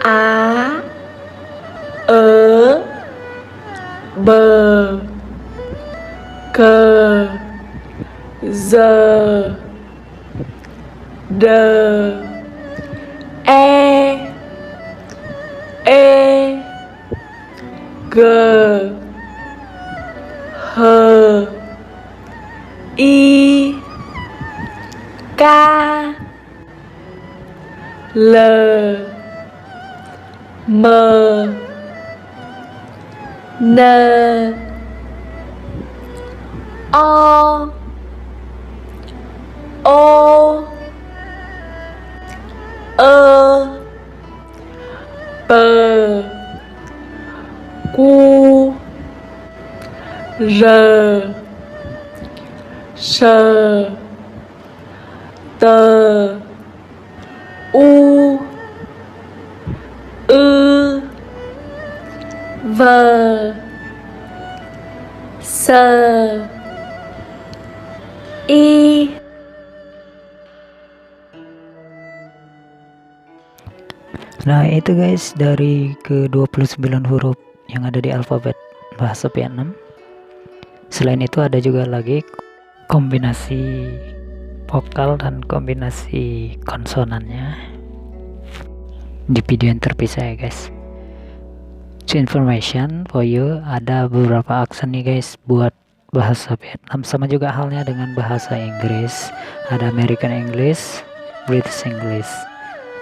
A, E, B, K, Z, D, E, G, H, I, K, L, M, N, O, P, Q, R, S, T, U, V, S, I. Nah itu guys dari ke-29 huruf yang ada di alfabet bahasa Vietnam. Selain itu ada juga lagi kombinasi vokal dan kombinasi konsonannya di video yang terpisah ya guys. To information for you, ada beberapa aksen nih guys buat bahasa Vietnam, sama juga halnya dengan bahasa Inggris. Ada American English, British English.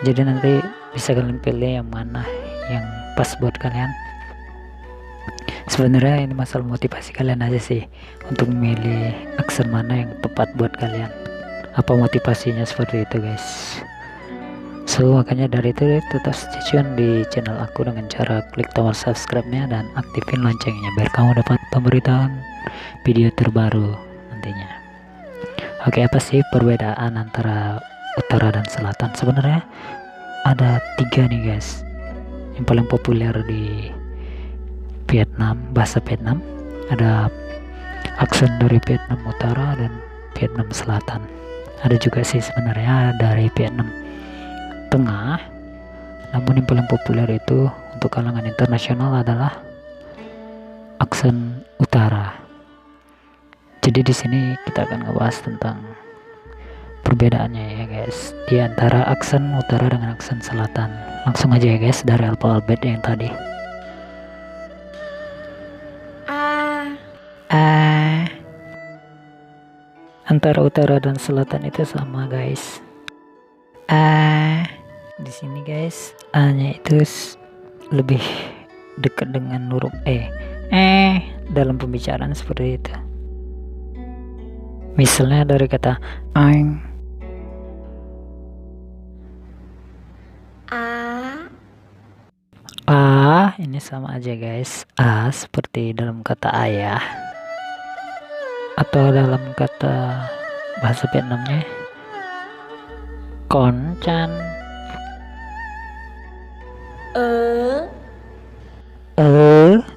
Jadi nanti bisa kalian pilih yang mana yang pas buat kalian. Sebenarnya ini masalah motivasi kalian aja sih untuk memilih aksen mana yang tepat buat kalian. Apa motivasinya seperti itu guys. So makanya dari itu tetap stay tune di channel aku dengan cara klik tombol subscribe-nya dan aktifin loncengnya biar kamu dapat pemberitaan video terbaru nantinya. Oke, apa sih perbedaan antara utara dan selatan? Sebenarnya ada 3 nih guys yang paling populer di Vietnam, bahasa Vietnam. Ada aksen dari Vietnam Utara dan Vietnam Selatan. Ada juga sih sebenarnya dari Vietnam Tengah, namun yang paling populer itu untuk kalangan internasional adalah aksen utara. Jadi di sini kita akan ngebahas tentang perbedaannya ya guys di antara aksen utara dengan aksen selatan. Langsung aja ya guys dari alfabet yang tadi. A. Antara utara dan selatan itu sama guys. A. Di sini guys, A-nya itu lebih dekat dengan huruf E. Dalam pembicaraan seperti itu. Misalnya dari kata anh. A ini sama aja guys. A seperti dalam kata ayah atau dalam kata bahasa Vietnamnya con chan.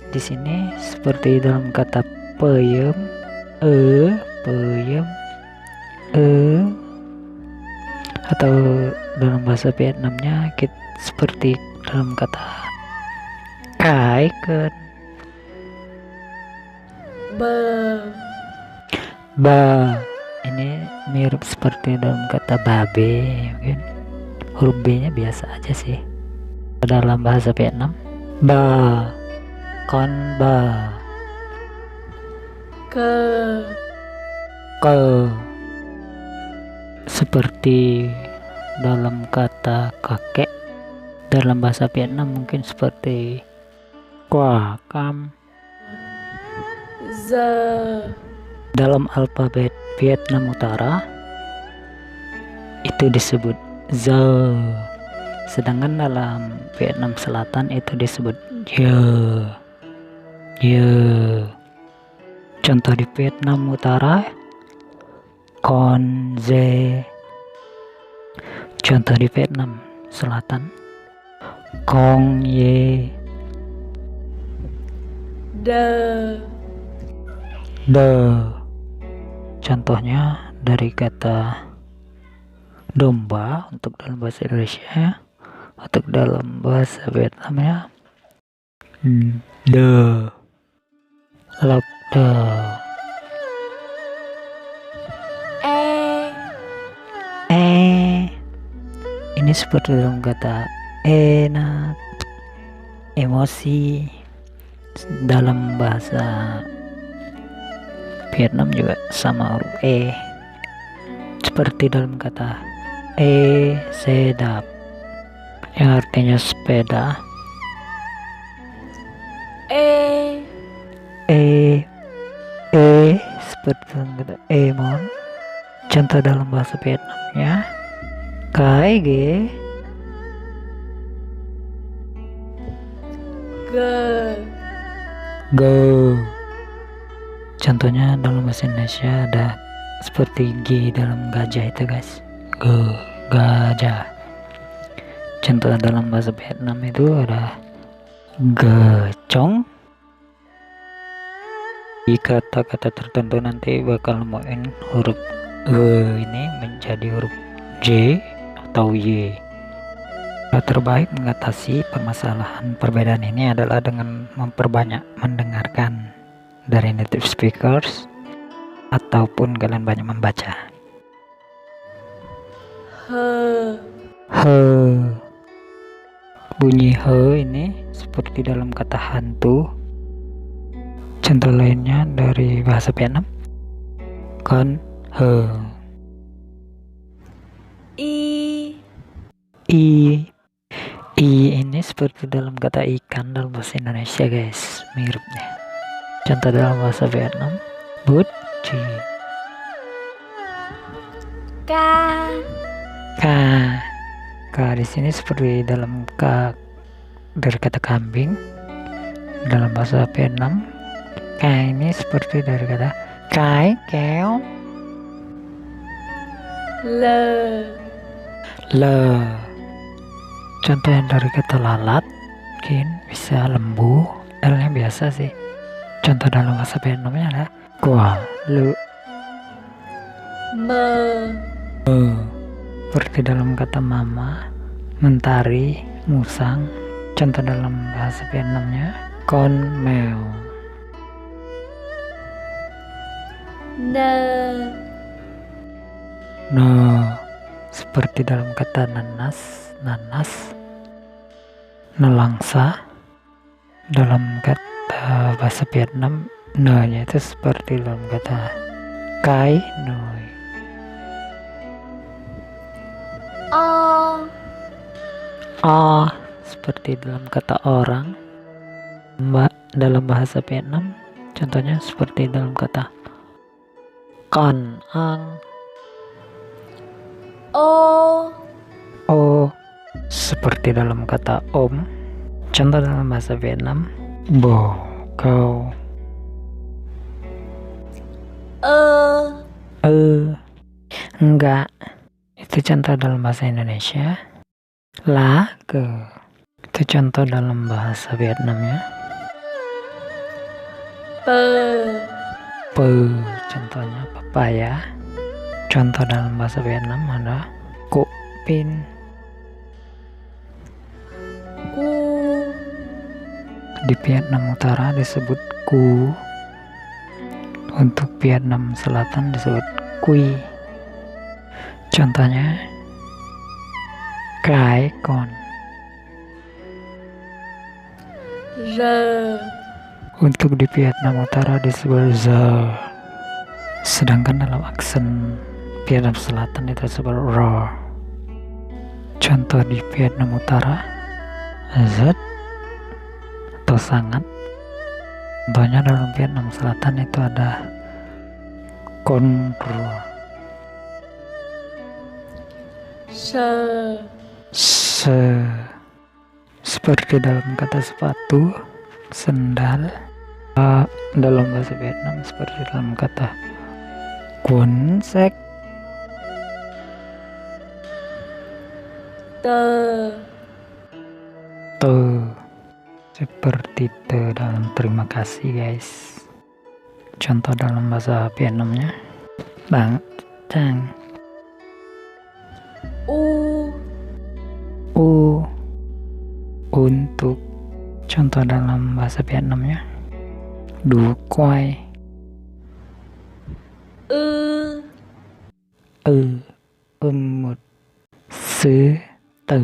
Di sini seperti dalam kata peyem, peyem, atau dalam bahasa Vietnamnya seperti dalam kata kai ken, ba. Ini mirip seperti dalam kata babe, mungkin huruf B-nya biasa aja sih. Dalam bahasa Vietnam, ba, con ba, Ke, seperti dalam kata kakek. Dalam bahasa Vietnam mungkin seperti qua cam. Z. Dalam alfabet Vietnam Utara itu disebut Z, sedangkan dalam Vietnam Selatan itu disebut ye. Contoh di Vietnam Utara con ze. Contoh di Vietnam Selatan con ye. De. Contohnya dari kata domba untuk dalam bahasa Indonesia. Untuk dalam bahasa Vietnamnya de, labda. Ini seperti dalam kata enak, emosi. Dalam bahasa Vietnam juga sama huruf seperti dalam kata sedap yang artinya sepeda. Seperti dalam kata emon. Contoh dalam bahasa Vietnamnya cái ghế. G. Contohnya dalam bahasa Indonesia ada seperti G dalam gajah itu guys. Gajah. Contoh dalam bahasa Vietnam itu ada gecong. Di kata-kata tertentu nanti bakal nemuin huruf G ini menjadi huruf J atau Y. Cara terbaik mengatasi permasalahan perbedaan ini adalah dengan memperbanyak mendengarkan dari native speakers ataupun kalian banyak membaca. Bunyi he ini seperti dalam kata hantu. Contoh lainnya dari bahasa Vietnam con he. I ini seperti dalam kata ikan dalam bahasa Indonesia guys, miripnya. Contoh dalam bahasa Vietnam butchi. K di sini seperti dalam dari kata kambing dalam bahasa Vietnam. K ini seperti dari kata kai keo. Le. Contoh yang dari kata lalat mungkin bisa lembu. L-nya biasa sih. Contoh dalam bahasa Vietnamnya ada gua lu. Seperti dalam kata mama, mentari, musang. Contoh dalam bahasa Vietnamnya con mèo. Seperti dalam kata nanas, nelangsa. Dalam kata bahasa Vietnam, nya itu seperti dalam kata kai noi. Seperti dalam kata orang. Dalam bahasa Vietnam, contohnya seperti dalam kata con ang. Seperti dalam kata om. Contoh dalam bahasa Vietnam bo kau. Enggak. Itu contoh dalam bahasa Indonesia. La ke. Itu contoh dalam bahasa Vietnamnya. Contohnya papaya. Contoh dalam bahasa Vietnam ada ku pin. Di Vietnam Utara disebut ku. Untuk Vietnam Selatan disebut kui. Contohnya cái con. Untuk di Vietnam Utara disebut ze. Sedangkan dalam aksen Vietnam Selatan itu disebut ro. Contoh di Vietnam Utara zet atau sangat. Contohnya dalam Vietnam Selatan itu ada conro. Seperti dalam kata sepatu, sendal. Dalam bahasa Vietnam seperti dalam kata cuốn sách. Seperti te dalam terima kasih guys. Contoh dalam bahasa Vietnamnya bang chang. U. U untuk contoh dalam bahasa Vietnamnya du quay. Một sư tử.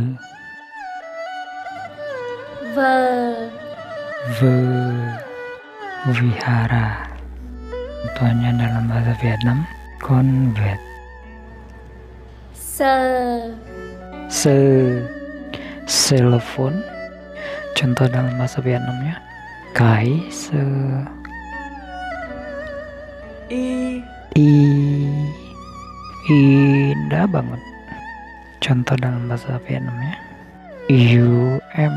Vơ vihara. Contohnya dalam bahasa Vietnam convent. Cellphone. Contoh dalam bahasa Vietnamnya cái sơ. Indah banget. Contoh dalam bahasa Vietnamnya UM.